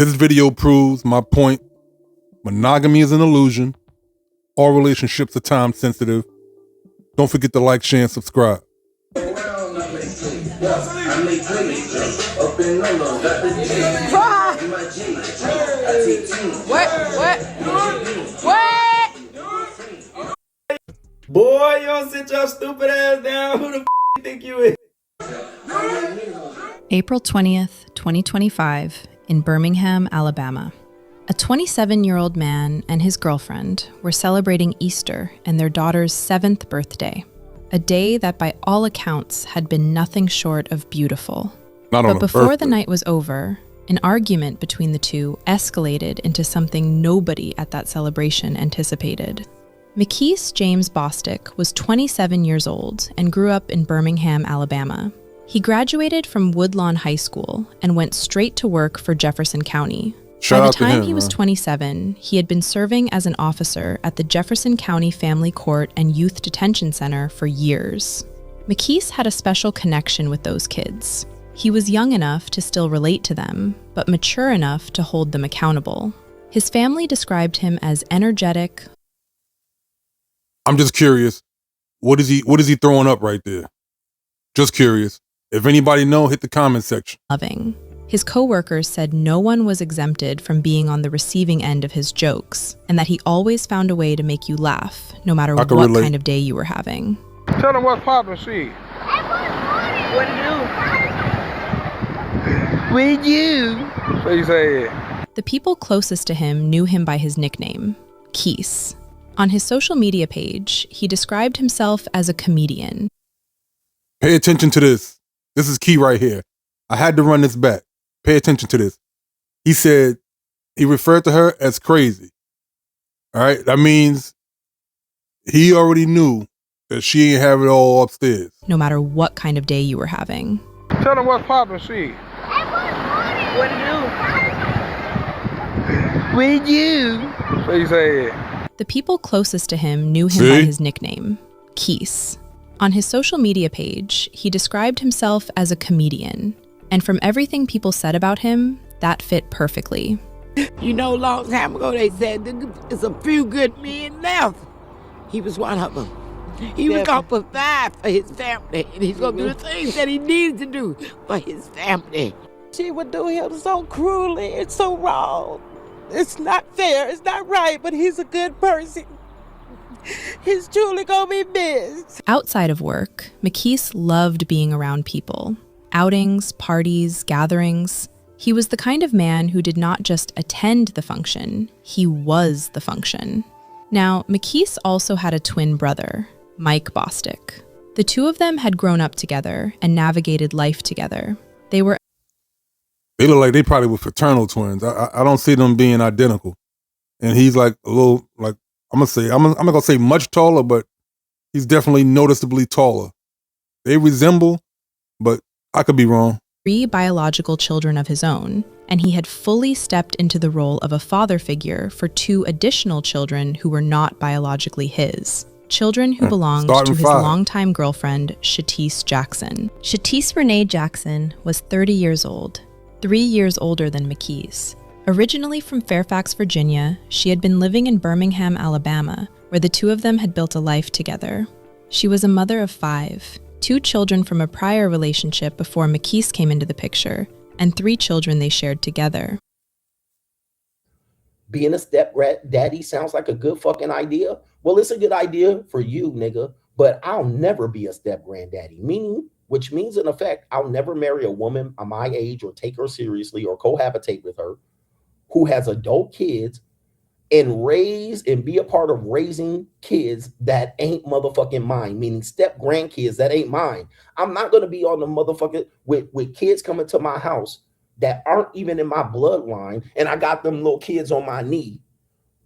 This video proves my point. Monogamy is an illusion. All relationships are time sensitive. Don't forget to like, share, and subscribe. What? Boy, you don't sit your stupid ass down. Who the f you think you is? April 20th, 2025, in Birmingham, Alabama. A 27-year-old man and his girlfriend were celebrating Easter and their daughter's 7th birthday, a day that by all accounts had been nothing short of beautiful. But before the night was over, an argument between the two escalated into something nobody at that celebration anticipated. MICKESE James BOSTIC was 27 years old and grew up in Birmingham, Alabama. He graduated from Woodlawn High School and went straight to work for Jefferson County. By the time he was 27, he had been serving as an officer at the Jefferson County Family Court and Youth Detention Center for years. MICKESE had a special connection with those kids. He was young enough to still relate to them, but mature enough to hold them accountable. His family described him as energetic. I'm just curious. What is he throwing up right there? Just curious. If anybody know, hit the comment section. Loving. His co-workers said no one was exempted from being on the receiving end of his jokes, and that he always found a way to make you laugh, no matter what kind of day you were having. Tell them what's poppin', shit. What do you? What you say? The people closest to him knew him by his nickname, Keese. On his social media page, he described himself as a comedian. Pay attention to this. This is key right here. I had to run this back. Pay attention to this. He said he referred to her as crazy. All right? That means he already knew that she ain't have it all upstairs. No matter what kind of day you were having. Tell them what's poppin', shit. What do you? What you say? The people closest to him knew him by his nickname, Keese. On his social media page, he described himself as a comedian. And from everything people said about him, that fit perfectly. You know, a long time ago they said there's a few good men left. He was one of them. He was going to provide for his family, and he's going to do the things that he needed to do for his family. She would do him so cruelly. It's so wrong. It's not fair. It's not right, but he's a good person. He's truly going to be missed. Outside of work, MICKESE loved being around people. Outings, parties, gatherings. He was the kind of man who did not just attend the function, he was the function. Now, MICKESE also had a twin brother, Mike BOSTIC. The two of them had grown up together and navigated life together. They look like they probably were fraternal twins. I don't see them being identical. And he's like a little, like, I'm not gonna say much taller, but he's definitely noticeably taller. They resemble, but I could be wrong. 3 biological children of his own, and he had fully stepped into the role of a father figure for 2 additional children who were not biologically his. Children who belonged to his longtime girlfriend, SHATICE Jackson. SHATICE Renee Jackson was 30 years old, 3 years older than MICKESE. Originally from Fairfax, Virginia, she had been living in Birmingham, Alabama, where the two of them had built a life together. She was a mother of 5, 2 children from a prior relationship before MICKESE came into the picture, and 3 children they shared together. Being a stepdaddy sounds like a good fucking idea. Well, it's a good idea for you, nigga, but I'll never be a step-granddaddy, which means in effect, I'll never marry a woman of my age or take her seriously or cohabitate with her who has adult kids and raise and be a part of raising kids that ain't motherfucking mine, meaning step grandkids that ain't mine. I'm not going to be on the motherfucking with kids coming to my house that aren't even in my bloodline, and I got them little kids on my knee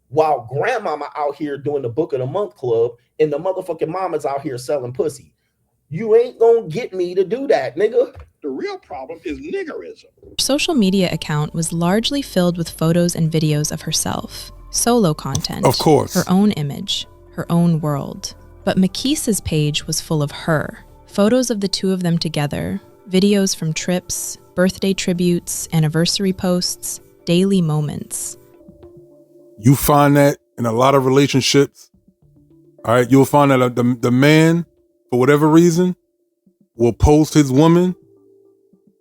while grandmama out here doing the book of the month club and the motherfucking mama's out here selling pussy. You ain't gonna get me to do that, nigga. The real problem is niggerism. Her social media account was largely filled with photos and videos of herself. Solo content. Of course. Her own image, her own world. But MICKESE's page was full of her. Photos of the two of them together, videos from trips, birthday tributes, anniversary posts. daily moments. You find that in a lot of relationships. All right, you'll find that the man, for whatever reason, will post his woman,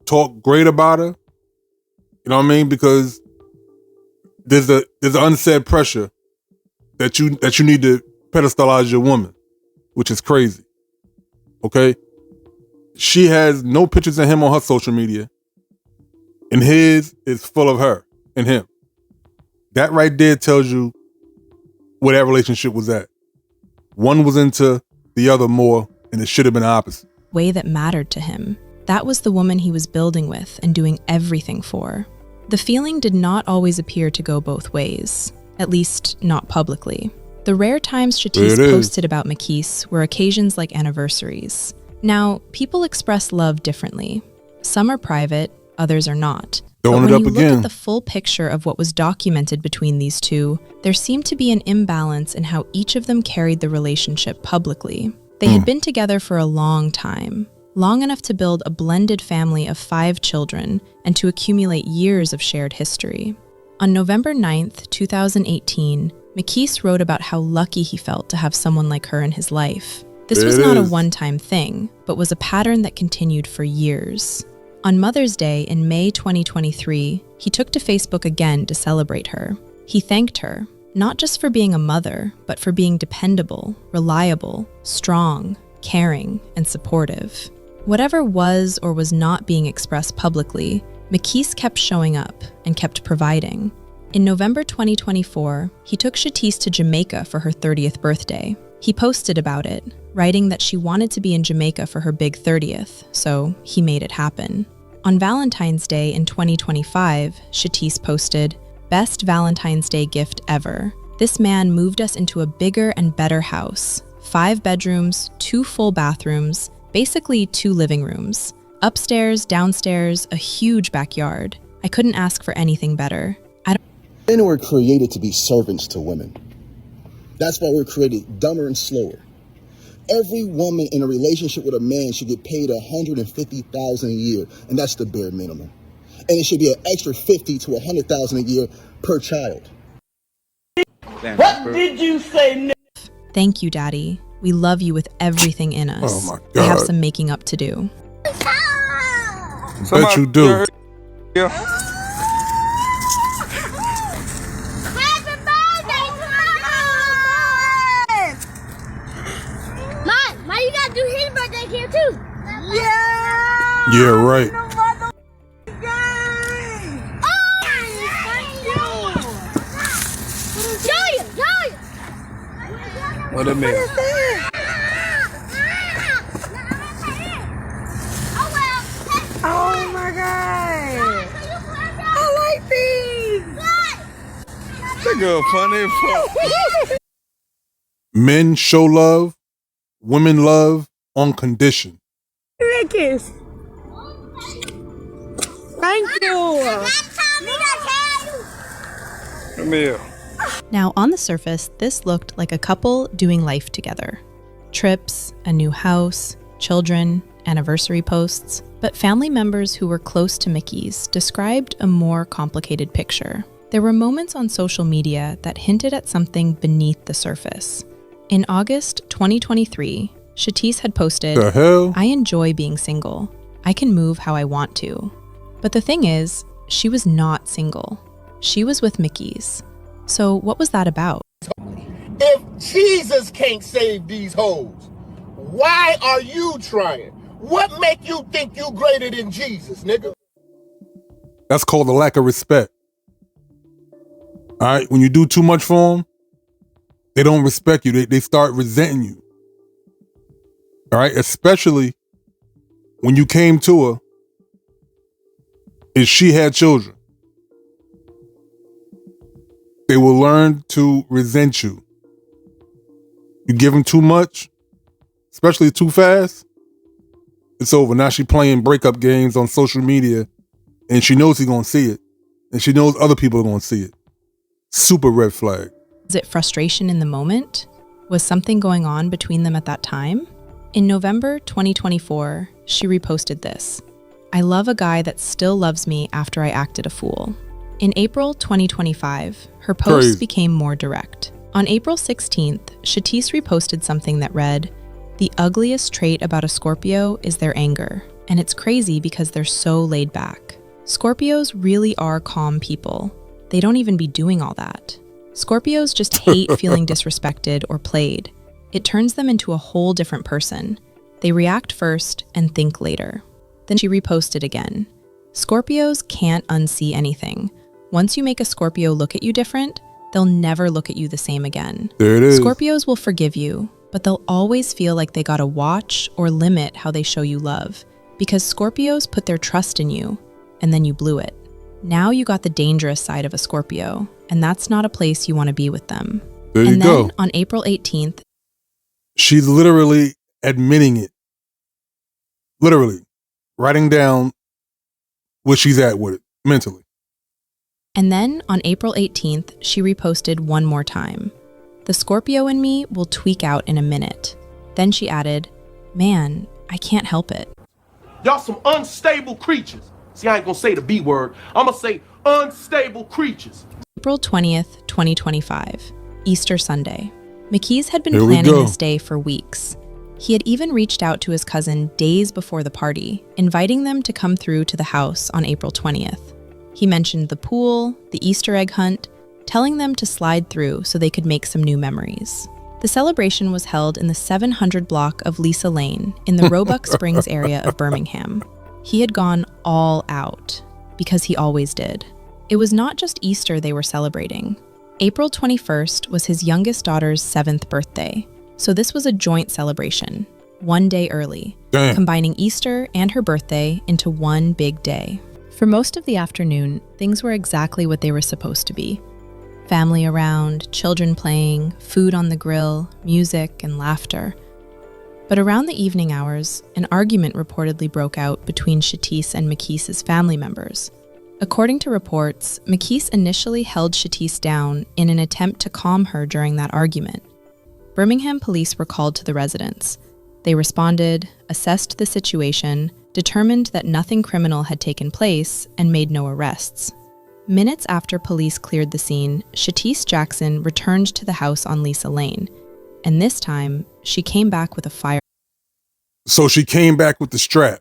talk great about her. You know what I mean? Because there's an unsaid pressure that you need to pedestalize your woman, which is crazy. Okay? She has no pictures of him on her social media, and his is full of her and him. That right there tells you where that relationship was at. One was into the other more, and it should have been the opposite. Way that mattered to him. That was the woman he was building with and doing everything for. The feeling did not always appear to go both ways, at least not publicly. The rare times SHATICE posted about MICKESE were occasions like anniversaries. Now, people express love differently. Some are private, others are not. But when you look at the full picture of what was documented between these two, there seemed to be an imbalance in how each of them carried the relationship publicly. They had been together for a long time, long enough to build a blended family of 5 children and to accumulate years of shared history. On November 9th, 2018, MICKESE wrote about how lucky he felt to have someone like her in his life. This was not a one-time thing, but was a pattern that continued for years. On Mother's Day in May 2023, he took to Facebook again to celebrate her. He thanked her, not just for being a mother, but for being dependable, reliable, strong, caring, and supportive. Whatever was or was not being expressed publicly, MICKESE kept showing up and kept providing. In November 2024, he took SHATICE to Jamaica for her 30th birthday. He posted about it, writing that she wanted to be in Jamaica for her big 30th, so he made it happen. On Valentine's Day in 2025, SHATICE posted, "Best Valentine's Day gift ever. This man moved us into a bigger and better house. 5 bedrooms, 2 full bathrooms, basically 2 living rooms. Upstairs, downstairs, a huge backyard. I couldn't ask for anything better." Men were created to be servants to women. That's why we're created dumber and slower. Every woman in a relationship with a man should get paid $150,000 a year, and that's the bare minimum. And it should be an extra $50,000 to $100,000 a year per child. What did you say, Nick? Thank you, Daddy. We love you with everything in us. Oh my God. We have some making up to do. Bet you do. Yeah. Mom, you gotta do his birthday here too. Yeah, right. What a minute. Oh my God. I like these. That girl funny as fuck. Men show love, women love on condition. MICKESE. Thank you. Come here. Now, on the surface, this looked like a couple doing life together. Trips, a new house, children, anniversary posts. But family members who were close to MICKESE described a more complicated picture. There were moments on social media that hinted at something beneath the surface. In August 2023, SHATICE had posted, The hell? "I enjoy being single. I can move how I want to." But the thing is, she was not single. She was with MICKESE. So what was that about? If Jesus can't save these hoes, why are you trying? What make you think you greater than Jesus, nigga? That's called a lack of respect. All right, when you do too much for them, they don't respect you. They start resenting you. All right, especially when you came to her and she had children. They will learn to resent you. You give them too much, especially too fast, it's over. Now she playing breakup games on social media, and she knows he's gonna see it, and she knows other people are gonna see it. Super red flag. Was it frustration in the moment? Was something going on between them at that time? In November 2024, she reposted this. "I love a guy that still loves me after I acted a fool." In April 2025, her posts Crazy. became more direct. On April 16th, SHATICE reposted something that read, "The ugliest trait about a Scorpio is their anger, and it's crazy because they're so laid back. Scorpios really are calm people. They don't even be doing all that. Scorpios just hate feeling disrespected or played. It turns them into a whole different person. They react first and think later." Then she reposted again. "Scorpios can't unsee anything. Once you make a Scorpio look at you different, they'll never look at you the same again. There it is. Scorpios will forgive you, but they'll always feel like they gotta watch or limit how they show you love, because Scorpios put their trust in you, and then you blew it. Now you got the dangerous side of a Scorpio, and that's not a place you want to be with them." There you and go. then on April 18th, She's literally admitting it. Literally. Writing down where she's at with it, mentally. And then on April 18th, she reposted one more time. "The Scorpio in me will tweak out in a minute." Then she added, "Man, I can't help it." Y'all some unstable creatures. See, I ain't gonna say the B word. I'm gonna say unstable creatures. April 20th, 2025, Easter Sunday. MICKESE had been Here we planning go. this day for weeks. He had even reached out to his cousin days before the party, inviting them to come through to the house on April 20th. He mentioned the pool, the Easter egg hunt, telling them to slide through so they could make some new memories. The celebration was held in the 700 block of Lisa Lane in the Roebuck Springs area of Birmingham. He had gone all out, because he always did. It was not just Easter they were celebrating. April 21st was his youngest daughter's 7th birthday, so this was a joint celebration, one day early, Damn. combining Easter and her birthday into one big day. For most of the afternoon, things were exactly what they were supposed to be. Family around, children playing, food on the grill, music and laughter. But around the evening hours, an argument reportedly broke out between SHATICE and MICKESE's family members. According to reports, MICKESE initially held SHATICE down in an attempt to calm her during that argument. Birmingham police were called to the residence. They responded, assessed the situation, determined that nothing criminal had taken place, and made no arrests. Minutes after police cleared the scene, SHATICE Jackson returned to the house on Lisa Lane, and this time, she came back with a fire. So she came back with the strap.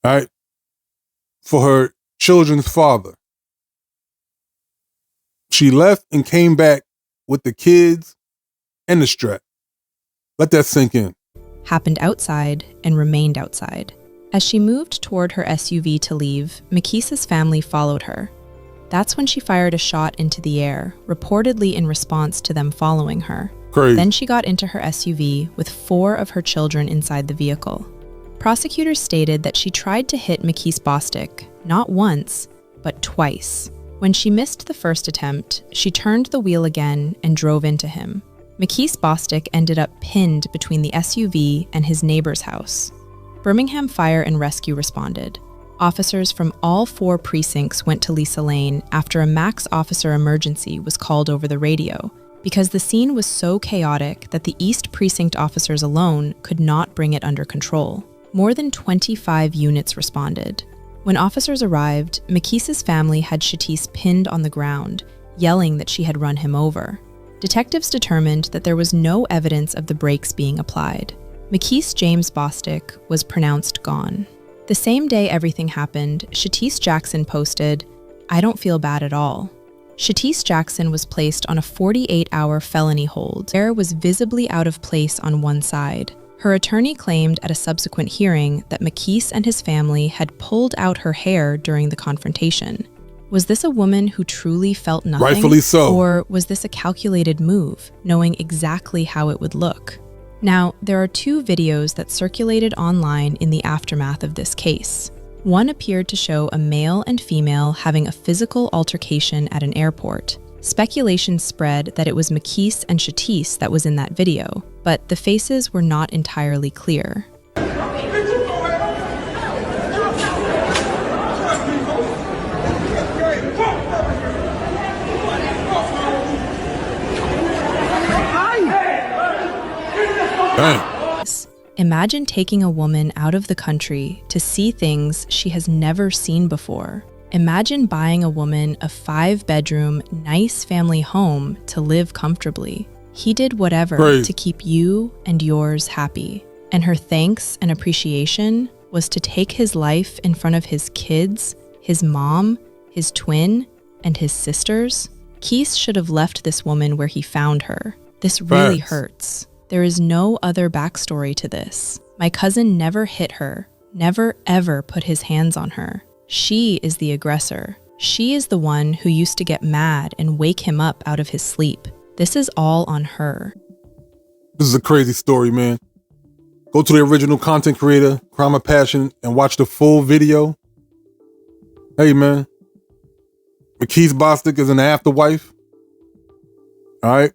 All right? For her children's father. She left and came back with the kids and the strap. Let that sink in. Happened outside and remained outside. As she moved toward her SUV to leave, MICKESE's family followed her. That's when she fired a shot into the air, reportedly in response to them following her. Crazy. Then she got into her SUV with 4 of her children inside the vehicle. Prosecutors stated that she tried to hit MICKESE BOSTIC, not once, but twice. When she missed the first attempt, she turned the wheel again and drove into him. MICKESE BOSTIC ended up pinned between the SUV and his neighbor's house. Birmingham Fire and Rescue responded. Officers from all 4 precincts went to Lisa Lane after a MAX officer emergency was called over the radio, because the scene was so chaotic that the East Precinct officers alone could not bring it under control. More than 25 units responded. When officers arrived, MICKESE's family had SHATICE pinned on the ground, yelling that she had run him over. Detectives determined that there was no evidence of the brakes being applied. MICKESE James Bostick was pronounced gone. The same day everything happened, SHATICE Jackson posted, "I don't feel bad at all." SHATICE Jackson was placed on a 48-hour felony hold. Her hair was visibly out of place on one side. Her attorney claimed at a subsequent hearing that MICKESE and his family had pulled out her hair during the confrontation. Was this a woman who truly felt nothing? Rightfully so. Or was this a calculated move, knowing exactly how it would look? Now, there are 2 videos that circulated online in the aftermath of this case. One appeared to show a male and female having a physical altercation at an airport. Speculation spread that it was MICKESE and SHATICE that was in that video, but the faces were not entirely clear. Dang. Imagine taking a woman out of the country to see things she has never seen before. Imagine buying a woman a 5-bedroom, nice family home to live comfortably. He did whatever to keep you and yours happy. And her thanks and appreciation was to take his life in front of his kids, his mom, his twin, and his sisters. Keith should have left this woman where he found her. This really hurts. There is no other backstory to this. My cousin never hit her, never ever put his hands on her. She is the aggressor. She is the one who used to get mad and wake him up out of his sleep. This is all on her. This is a crazy story, man. Go to the original content creator, Crime of Passion, and watch the full video. Hey, man. MICKESE BOSTIC is an afterwife. All right?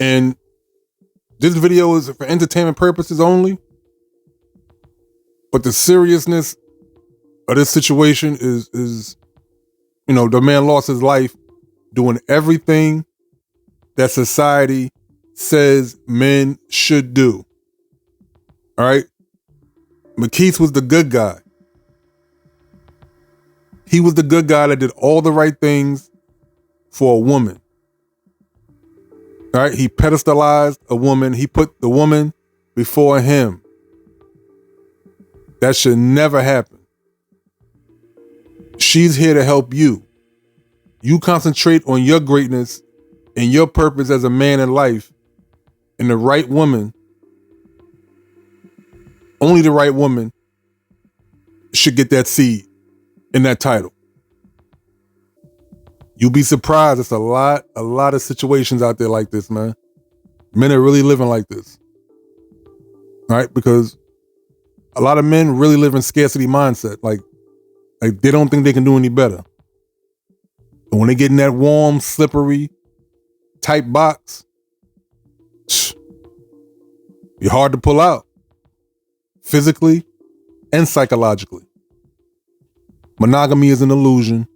And this video is for entertainment purposes only. But the seriousness of this situation is, you know, the man lost his life doing everything that society says men should do. All right? MICKESE was the good guy. He was the good guy that did all the right things for a woman. All right? He pedestalized a woman. He put the woman before him. That should never happen. She's here to help you. You concentrate on your greatness and your purpose as a man in life, and the right woman, only the right woman should get that seed in that title. You'll be surprised. It's a lot of situations out there like this, man. Men are really living like this. All right? Because a lot of men really live in scarcity mindset. Like they don't think they can do any better. And when they get in that warm, slippery, tight box, you're hard to pull out. Physically and psychologically. Monogamy is an illusion,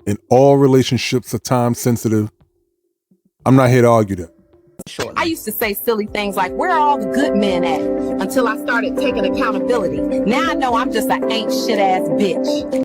and all relationships are time sensitive. I'm not here to argue that. I used to say silly things like, where are all the good men at? Until I started taking accountability. Now I know I'm just an ain't shit ass bitch.